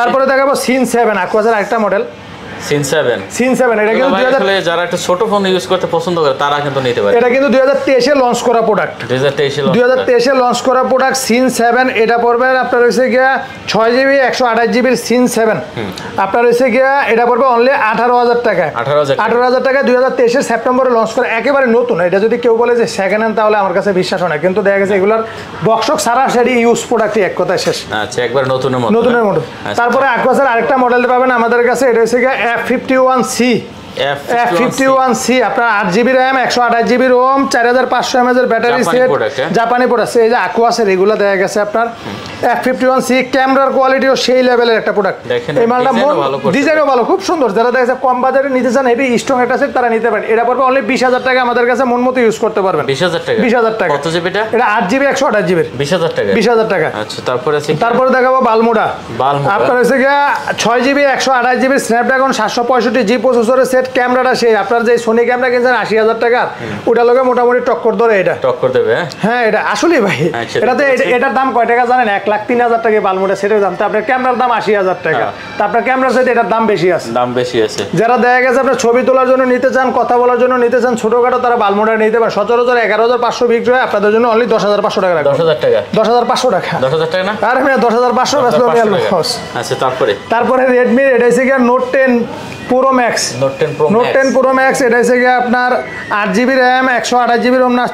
তারপরে দেখাবো Scene 7 Aquos এর আরেকটা মডেল Scene 7 এটা কিন্তু 2000 যারা একটু ছোট ফোন ইউজ করতে পছন্দ করে তারা কিন্তু নিতে পারে এটা কিন্তু 2023 এ লঞ্চ করা প্রোডাক্ট 2023 এ লঞ্চ করা প্রোডাক্ট Scene 7 এটা পড়বে আপনার হইছে গিয়া 6 জিবি 128 জিবির Scene 7 আপনার হইছে গিয়া এটা পড়বে অনলি 18000 টাকা 18000 টাকা 2023 এর সেপ্টেম্বরে লঞ্চ করা একেবারে নতুন এটা যদি কেউ বলে যে সেকেন্ড হ্যান্ড তাহলে আমার কাছে বিশ্বাস হয় না কিন্তু দেখা গেছে এগুলার বক্সক সারা সেটি ইউজ প্রোডাক্টই এক কথায় শেষ আচ্ছা একবার নতুনের মতো তারপরে Aquos এর আরেকটা মডেল পাবেন আমাদের কাছে এটা হইছে গিয়া F51C F51C আপনার 8GB RAM 128GB ROM 4500 mAh এর ব্যাটারি সেট জাপানি প্রোডাক্ট এই যে Aquas এগুলো দেয়া গেছে আপনার F51C ক্যামেরার কোয়ালিটিও সেই লেভেলের একটা প্রোডাক্ট এই মালটা ডিজাইনও ভালো খুব সুন্দর যারা দেখছে কম বাজারে নিতে চান হেভি স্ট্রং একটা সেট তারা নিতে পারেন এটা পড়বে অনলি 20000 টাকা আমাদের কাছে মন মতো ইউজ করতে পারবেন 20000 টাকা কত জিবি এটা 8GB 128GB 20000 টাকা আচ্ছা তারপরে দেখাবো বালমুডা আপনার হচ্ছে গিয়া 6GB 128GB স্ন্যাপড্রাগন 765G প্রসেসরের সেট ক্যামেরাটা সেই আপনার যে সোনি ক্যামেরা কিনছেন 80000 টাকা ওটা লগে মোটামুটি টক্কর ধরে এটা টক্কর দেবে হ্যাঁ এটা আসলে ভাই এটাতে এটার দাম কয় টাকা জানেন 1,03,000 টাকা বালমুডা সেটের দাম তো আপনার ক্যামেরার দাম 80000 টাকা তো আপনার ক্যামেরার সাথে এটার দাম বেশি আছে যারা দেখা গেছে আপনার ছবি তোলার জন্য নিতে চান কথা বলার জন্য নিতে চান ছোটখাটো তারা বালমুডা নিতে পারে সচরাচর 11500 বিক্রি হয় আপনাদের জন্য অনলি 10500 টাকা রাখবেন 10500 টাকা না আরে আমি 10500 বেচলো আমি লস আচ্ছা তারপরে Redmi এটা হচ্ছে কি Note 10 Pro Max Note 10 Pro Max এটা হচ্ছে কি আপনার 8GB RAM 128GB ROM না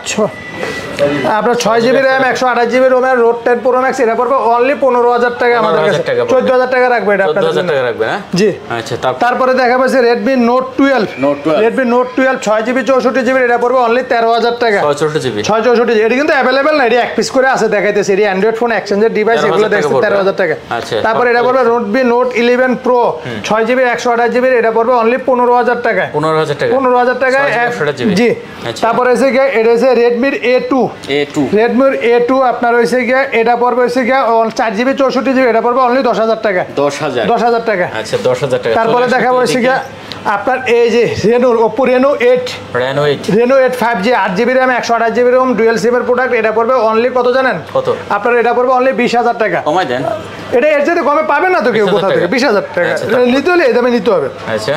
আপনার 6GB RAM 128GB ROM এর Note 10 Pro Max এটা পড়বে অনলি 15000 টাকা আমাদের কাছে 14000 টাকা রাখবে এটা আপনাদের জন্য 14000 টাকা রাখবে হ্যাঁ জি আচ্ছা তারপরে দেখাবো যে Redmi Note 12 Redmi Note 12 6GB 64GB এটা পড়বে অনলি 13000 টাকা 664GB এটা কিন্তু अवेलेबल না এটা এক পিস করে আছে দেখাইতেছি এটা অ্যান্ড্রয়েড ফোন এক্সচেঞ্জের ডিভাইস এগুলো দেখতে 13000 টাকা আচ্ছা তারপরে এটা পড়বে Redmi Note 11 Pro 6GB 128GB এটা পড়বে অনলি 15000 টাকা 15000 টাকা জি তারপরে এসে গিয়ে এটা হচ্ছে Redmi A2 Redmi A2 আপনার হইছে গিয়ে এটা পড়বে হইছে গিয়ে 4GB 64GB এটা পড়বে অনলি 10000 টাকা 10000 টাকা আচ্ছা 10000 টাকা তারপরে দেখাবো হইছে গিয়ে আপনার এই যে Oppo Reno 8 5G 8GB RAM 128GB ROM dual SIM এর প্রোডাক্ট এটা পড়বে অনলি কত জানেন কত আপনার এটা পড়বে অনলি 20000 টাকা কমাই দেন এটা এর চেয়ে কমে পাবেন না তো কেউ কোথা থেকে 20000 টাকা নিতে হলে এই দামে নিতে হবে আচ্ছা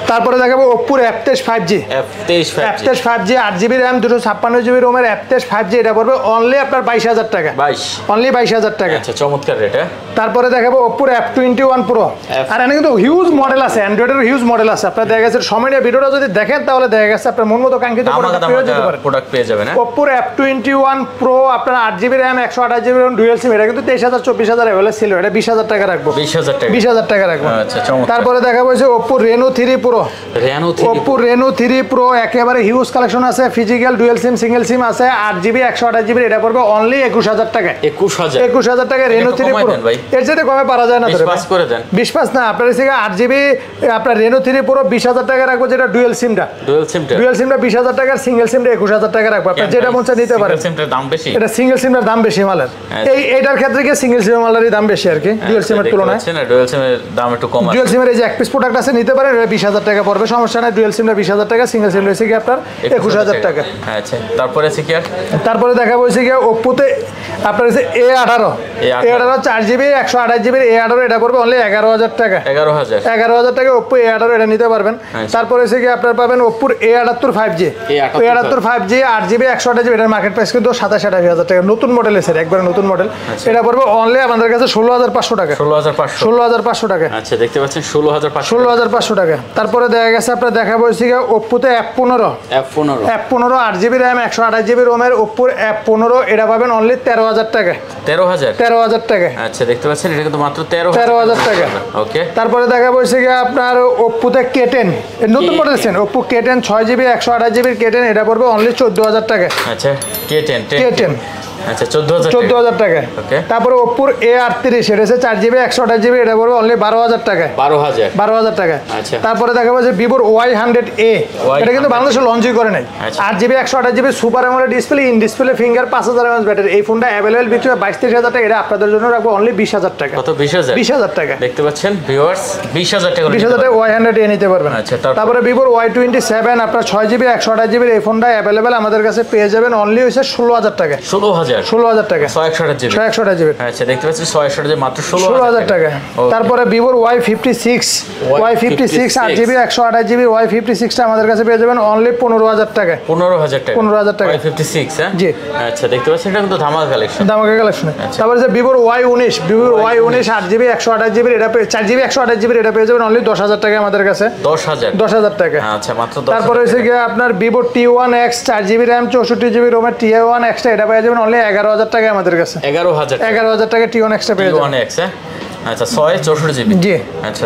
তারপরে দেখাবো Oppo F23 5G 8GB RAM 256GB ROM এর F23 5G এটা পড়বে অনলি আপনার 22000 টাকা অনলি 22000 টাকা আচ্ছা চমৎকার রেট তারপরে দেখাবো Oppo F21 Pro আর এখানে কিন্তু হিউজ মডেল আছে অ্যান্ড্রয়েডের হিউজ মডেল আছে আপনারা দেখা গেছে সময় নিয়ে ভিডিওটা যদি দেখেন তাহলে দেখা গেছে আপনার মন মতো কাঙ্ক্ষিত প্রোডাক্ট পেয়ে যাবেন Oppo F21 Pro আপনার 8GB RAM 128GB ROM dual SIM এটা কিন্তু 23000 24000 अवेलेबल ছিল এটা 20000 টাকা রাখবো 20000 টাকা রাখবো আচ্ছা চমৎকার তারপরে দেখাবো যে Oppo Reno 3 Pro Oppo Reno 3 Pro একেবারে হিউজ কালেকশন আছে ফিজিক্যাল ডুয়াল সিম সিঙ্গেল সিম আছে 8GB 128GB এটা পড়বে অনলি 21000 টাকা 21000 টাকা Reno 3 Pro এর সাথে কমে পারা যায় না ধরে 20 করে দেন 20 না আপনার এসে 8GB আপনার Reno 3 Pro 20000 টাকা রাখবো যেটা ডুয়াল সিমটা 20000 টাকা সিঙ্গেল সিমটা 21000 টাকা রাখবো আপনি যেটা মন চায় নিতে পারেন সিঙ্গেল সিমটার দাম বেশি এটা সিঙ্গেল সিমটার দাম বেশি মালের এইটার ক্ষেত্রে কি সিঙ্গেল সিম মালেরই দাম বেশি আর কি ডুয়াল সিমের তুলনায় ডুয়াল সিমের দাম একটু কম আছে ডুয়াল সিমের এই যে এক পিস প্রোডাক্ট আছে নিতে পারেন এটা 20000 টাকা পড়বে সমস্যা নাই ডুয়াল সিমটা 20000 টাকা সিঙ্গেল সিম রয়েছে কি আপনার 21000 টাকা আচ্ছা তারপরে আছে কি আর তারপরে দেখাবো হইছে কি Oppo তে আপনার হচ্ছে A18 4GB 128GB A18 এটা পড়বে অনলি 11000 টাকা 11000 টাকা Oppo A18 এটা নিতে পারবেন তারপরে হচ্ছে কি আপনারা পাবেন Oppo A78 5G A78 5G 8GB 128GB এর মার্কেট প্রাইস কিন্তু 27000 টাকা নতুন মডেল এসে একবারে নতুন মডেল এটা পড়বে অনলি আমাদের কাছে 16500 টাকা 16500 টাকা আচ্ছা দেখতে পাচ্ছেন 16500 টাকা তারপরে দেখা গেছে আপনারা দেখাবো হচ্ছে কি Oppo তে F15 8GB RAM 128GB ROM এর Oppo F15 এটা পাবেন অনলি 13000 টাকা 13000 টাকা আচ্ছা দেখতে পাচ্ছেন এটা কিন্তু মাত্র 13000 টাকা ওকে তারপরে দেখাবো হচ্ছে কি আপনার Oppo তে K10 এর নতুন মডেল আছে Oppo K10 6GB 128GB K10 এটা পড়বে অনলি 14000 টাকা আচ্ছা K10 আচ্ছা 14000 টাকা ওকে তারপরে Oppo A38 এটা আছে 4GB 128GB এটা পড়বে অনলি 12000 টাকা 12000 টাকা আচ্ছা তারপরে দেখাবো যে Vivo Y100A এটা কিন্তু বাংলাদেশে লঞ্চই করে নাই 8GB 128GB super AMOLED display in display finger 5000 mAh battery এই ফোনটা अवेलेबल বিক্রি হয় 22000 টাকা এটা আপনাদের জন্য রাখবো অনলি 20000 টাকা কত 20000 টাকা দেখতে পাচ্ছেন ভিউয়ার্স 20000 টাকা Y100A নিতে পারবেন আচ্ছা তারপরে Vivo Y27 আপনার 6GB 128GB এই ফোনটা अवेलेबल আমাদের কাছে পেয়ে যাবেন অনলি হইছে 16000 টাকা 16000 টাকা 128GB আচ্ছা দেখতে পাচ্ছেন 128GB মাত্র 16000 টাকা তারপরে Vivo Y56 8GB 128GB Y56 টা আমাদের কাছে পেয়ে যাবেন অনলি 15000 টাকা 15000 টাকা Y56 হ্যাঁ জি আচ্ছা দেখতে পাচ্ছেন এটা কিন্তু ধামাকা কালেকশন তারপরে যে Vivo Y19 8GB 128GB এটা 4GB 128GB এটা পেয়ে যাবেন অনলি 10000 টাকা আমাদের কাছে 10000 টাকা আচ্ছা মাত্র 10000 তারপরে হচ্ছে কি আপনার Vivo T1X 4GB RAM 64GB ROM এর T1X টা এটা পেয়ে যাবেন অনলি 11000 টাকা আমাদের কাছে 11000 টাকা T1X টা পেয়ে যাবেন T1X আচ্ছা 664GB জি আচ্ছা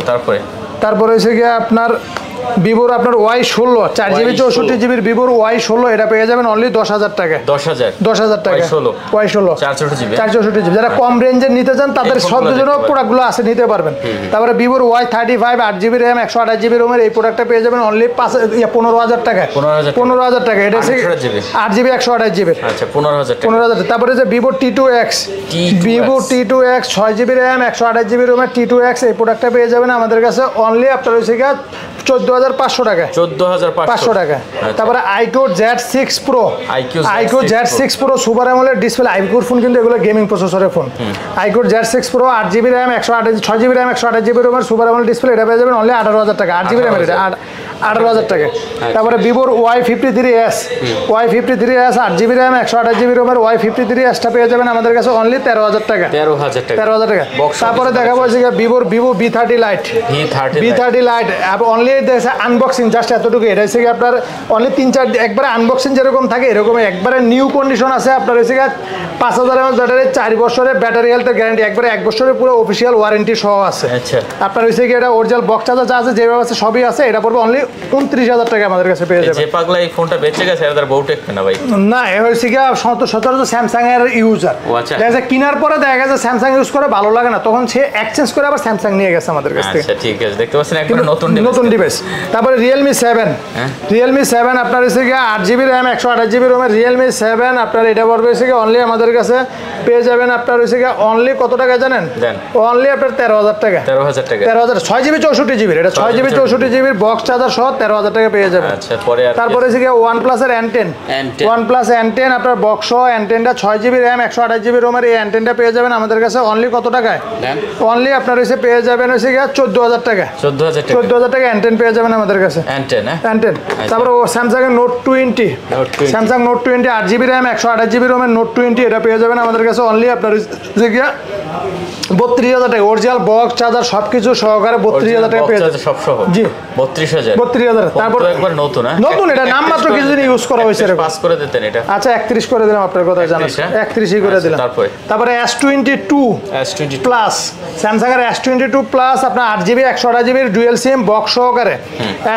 তারপরে হচ্ছে গিয়ে আপনার ভিভোর আপনার Y16 4GB 64GB ভিভোর Y16 এটা পেয়ে যাবেন অনলি 10,000 টাকা। 10,000 টাকা Y16 464GB। যারা কম রেঞ্জের নিতে চান তাদের সবগুলো প্রোডাক্টগুলো আছে, নিতে পারবেন। তারপরে ভিভোর Y35 8GB RAM 128GB রোমের এই প্রোডাক্টটা পেয়ে যাবেন অনলি 15,000 টাকা। 15,000 টাকা। এটা হচ্ছে 8GB 128GB। আচ্ছা 15,000 টাকা। তারপরে যে Vivo T2X, Vivo T2X 6GB RAM 128GB রোমের T2X এই প্রোডাক্টটা পেয়ে যাবেন আমাদের কাছে অনলি আপনার হচ্ছে গিয়ে 14,500 টাকা। 14,500 টাকা। তারপরে iQOO Z6 Pro, iQOO Z6 Pro super AMOLED display. iQOO phone কিন্তু এগুলো গেমিং প্রসেসরের phone. iQOO Z6 Pro 8GB RAM 6GB RAM 128GB রোমের সুপার অ্যামোলেড ডিসপ্লে এটা পেয়ে যাবেন অনলি 18,000 টাকা। 8GB RAM এটা 18,000 টাকা। তারপরে ভিভোর Y53s, Y53s 8GB RAM 128GB রোমের Y53s টা পেয়ে যাবেন আমাদের কাছে অনলি 13,000 টাকা। 13,000 টাকা। তারপরে দেখাবো হচ্ছে ভিভোর V30 Lite, V30 Lite only unboxing just এতটুকু। এটা হচ্ছে আপনার অনলি 3-4 একবারে আনবক্সিং যেরকম থাকে এরকম একবারে নিউ কন্ডিশন আছে। আপনার হচ্ছে 5,000 mAh ব্যাটারি, 4 বছরের ব্যাটারি হেলথের গ্যারান্টি, একবারে 1 বছরের পুরো অফিসিয়াল ওয়ারেন্টি সহ আছে। আপনার হচ্ছে এটা অরিজিনাল বক্স চার্জার যা আছে যেভাবে আছে সবই আছে। এটা পড়বে অনলি 29,000 টাকা আমাদের কাছে পেয়ে যাবেন। যে পাগলা এই ফোনটা বেঁচে গেছে এর বউ টেকবে না ভাই? না, এ হচ্ছে কি সচরাচর স্যামসাং এর ইউজার দেখা যায় কেনার পরে দেখা গেছে স্যামসাং ইউজ করে ভালো লাগে না, তখন সে এক্সচেঞ্জ করে আবার স্যামসাং নিয়ে গেছে আমাদের কাছ থেকে। আচ্ছা ঠিক আছে, দেখতে পাচ্ছেন একদম নতুন ডিভাইস। তারপরে Realme 7, Realme 7 আপনার হচ্ছে কি 8GB RAM 128GB রোমের Realme 7 আপনার এটা পড়বে হচ্ছে কি অনলি আমাদের কাছে পেয়ে যাবেন আপনার হচ্ছে কি অনলি কত টাকা জানেন? অনলি আপনার 13,000 টাকা। 13,000 6GB 64GB এটা 6GB 64GB বক্স চার্জার সহ 13,000 টাকা পেয়ে যাবেন। আচ্ছা পরে তারপরে হচ্ছে কি OnePlus এর N10, OnePlus N10 আপনার বক্স সহ N10টা 6GB RAM 128GB রোমের এই N10টা পেয়ে যাবেন আমাদের কাছে অনলি কত টাকায়? অনলি আপনার হচ্ছে পেয়ে যাবেন হচ্ছে কি 14,000 টাকা। 14,000 টাকা N10 পেয়ে যাবেন আমাদের কাছে। N10 তারপর Samsung এর Note 20, Samsung Note 20 8GB RAM 128GB রোমের Note 20 এটা পেয়ে যাবেন আমাদের কাছে অনলি আপনার হচ্ছে কি 32,000 টাকা। অরিজিনাল বক্স চার্জার সবকিছু সহকারে 32,000 টাকা পেয়ে যাবেন সব সহ। জি 32,000। তারপর একবার নতুন এটা নাম মাত্র কিছুদিন ইউজ করা হয়েছে। পাস করে দিতেন এটা। আচ্ছা 31 করে দিলাম, আপনার কথা জানান 31ই করে দিলাম। তারপরে S22 প্লাস, Samsung এর S22 প্লাস আপনার 8GB 128GB dual SIM box সহকারে।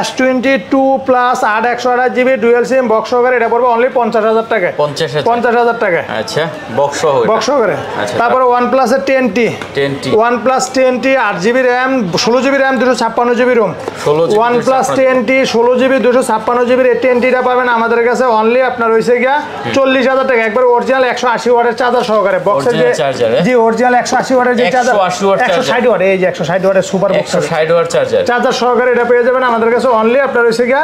S22 plus 8 128GB dual SIM box সহকারে এটা পড়বে অনলি 50,000 টাকা। 50,000 টাকা। আচ্ছা বক্স সহকারে। তারপরে OnePlus এর 10T, OnePlus 10T 8GB RAM 16GB RAM 256GB ROM. OnePlus 10T 16GB 256GB এর 10Tটা পাবেন আমাদের কাছে অনলি আপনার হইছে গিয়া 40,000 টাকা। একবার অরিজিনাল 180 ওয়াটের চার্জার সহকারে বক্সের যে জি অরিজিনাল 180 ওয়াটের যে চার্জার 160 ওয়াট এই যে 160 ওয়াটের সুপার বক্স 160 ওয়াট চার্জার সহকারে এটা পেয়ে যাবেন আমাদের কাছে অনলি আপনার হইছে গিয়া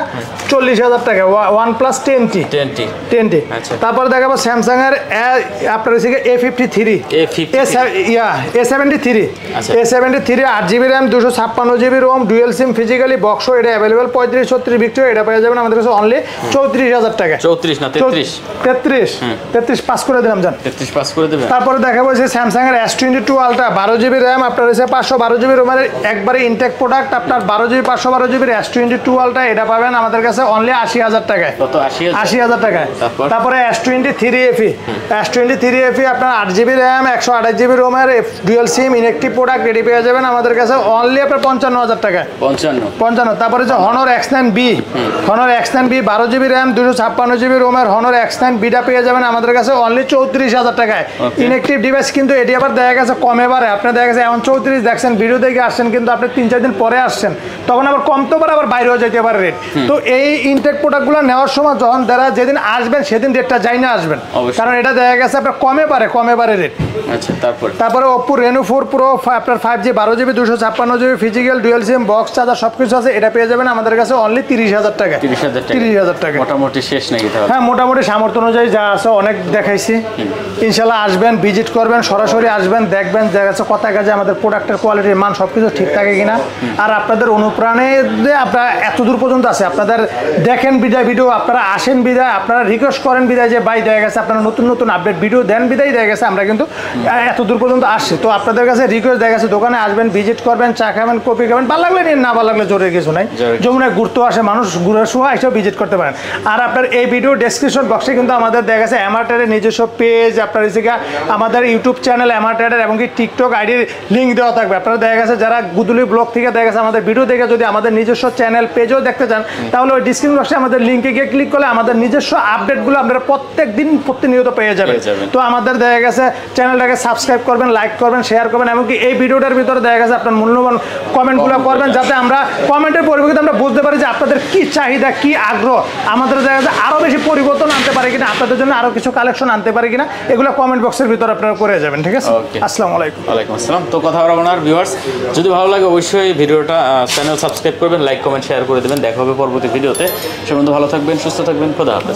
40,000 টাকা। OnePlus 10T। তারপর দেখাবো Samsung এর আপনার হইছে গিয়া A53 A73 A73 8GB RAM 256GB ROM dual SIM physically box এটা अवेलेबल 35-36 বিক্রি এটা পেয়ে যাবেন আমাদের কাছে অনলি 34,000 টাকা। 34 না 33 পাস করে দিলাম জান। 33 পাস করে দিবেন। তারপরে দেখাবো যে Samsung এর S22 Ultra 12GB RAM আপনার হচ্ছে 512GB রোমের একবারে ইনটেক প্রোডাক্ট আপনার 12GB 512GB S22 Ultra এটা পাবেন আমাদের কাছে অনলি 80,000 টাকায়। কত 80,000 টাকায়। তারপরে S23 FE, S23 FE আপনার 8GB RAM 128GB রোমের ডুয়াল সিম ইনএক্টিভ প্রোডাক্ট এটি পেয়ে যাবেন আমাদের কাছে অনলি আপনার 55,000 টাকায়। 55। তারপরে যে Honor X9B, Honor X9B 12GB RAM 256GB রোমের Honor X9B টা পেয়ে যাবেন আমাদের কাছে অনলি 34,000 টাকায়। ইনএক্টিভ ডিভাইস কিন্তু এটি আবার দেখা গেছে কমে বাড়ে। আপনি দেখা গেছে এখন 34 দেখছেন ভিডিও দেখে আসছেন, কিন্তু আপনি 3-4 দিন পরে আসছেন তখন আবার কমতে পারে আবার বাইরেও যেতে পারে রেট। তো এই ইনটেক প্রোডাক্টগুলো নেওয়ার সময় যখন যারা যেদিন আসবেন সেদিন রেটটা যাই না আসবেন, কারণ এটা দেখা গেছে আপনার কমে পারে রেট। আচ্ছা তারপরে Oppo Reno 4 Pro আপনার 5G 12GB 256GB physical dual SIM box charger সবকিছু আছে এটা পেয়ে যাবেন আমাদের কাছে অনলি 30,000 টাকা। 30,000 টাকা মোটামুটি শেষ নাকি? হ্যাঁ মোটামুটি সামর্থ্য অনুযায়ী যা আছে অনেক দেখাইছি। ইনশাল্লাহ আসবেন, ভিজিট করবেন, সরাসরি আসবেন, দেখবেন দেখা যাচ্ছে কথা কাজে আমাদের প্রোডাক্টের কোয়ালিটির মান সবকিছু ঠিক থাকে কিনা। আর আপনাদের অনুপ্রাণে যে আপনারা এত দূর পর্যন্ত আছে, আপনাদের দেখেন বিদায় ভিডিও, আপনারা আসেন বিদায়, আপনারা রিকোয়েস্ট করেন বিদায় যে ভাই দেখা গেছে আপনারা নতুন নতুন আপডেট ভিডিও দেন বিদায় দেখা গেছে আমরা কিন্তু এত দূর পর্যন্ত আসছি। তো আপনাদের কাছে রিকোয়েস্ট দেখা গেছে দোকানে আসবেন, ভিজিট করবেন, চা খাবেন, কফি খাবেন, ভালো লাগলে নিন, না ভালো লাগলে জোরে কিছু নাই। যমুনায় ঘুরতে আসে মানুষ, ঘুরার সময় এসেও ভিজিট করতে পারেন। আর আপনার এই ভিডিও ডেসক্রিপশন বক্সে কিন্তু আমাদের দেখা গেছে এমআরটেডের নিজস্ব পেজ, আপনার হচ্ছে আমাদের ইউটিউব চ্যানেল এমআরটেডের এবং কি টিকটক আইডির লিঙ্ক দেওয়া থাকবে। আপনারা দেখা গেছে যারা গুদুলি ব্লগ থেকে দেখা গেছে আমাদের ভিডিও দেখে যদি আমাদের নিজস্ব চ্যানেল পেজও দেখতে চান, তাহলে ওই ডিসক্রিপশন বক্সে আমাদের লিঙ্কে গিয়ে ক্লিক করলে আমাদের নিজস্ব আপডেটগুলো আপনারা প্রত্যেক দিন প্রতিনিয়ত পেয়ে যাবেন। তো আমাদের দেখা গেছে চ্যানেলটাকে সাবস্ক্রাইব করবেন, লাইক করবেন, শেয়ার করবেন, এমনকি এই ভিডিওটার ভিতরে দেখা গেছে আপনার মূল্যবান কমেন্টগুলো করবেন, যাতে আমরা কমেন্টের পরিপ্রেক্ষিতে আমরা বুঝতে পারি যে আপনাদের কি চাহিদা, কি আগ্রহ, আমাদের দেখা যাচ্ছে আরও বেশি পরিবর্তন আনতে পারে কিনা, আপনাদের জন্য আরও কিছু কালেকশন আনতে পারে কিনা, এগুলো কমেন্ট বক্সের ভিতরে আপনারা করে যাবেন। ঠিক আছে, আসসালামু আলাইকুম। ওয়ালাইকুম আসসালাম। তো কথা বলবো না ভিউয়ার্স, যদি ভালো লাগে অবশ্যই ভিডিওটা চ্যানেল সাবস্ক্রাইব করবেন, লাইক কমেন্ট শেয়ার করে দেবেন। দেখা হবে পরবর্তী ভিডিওতে। সে পর্যন্ত ভালো থাকবেন, সুস্থ থাকবেন, খোদা হাফেজ।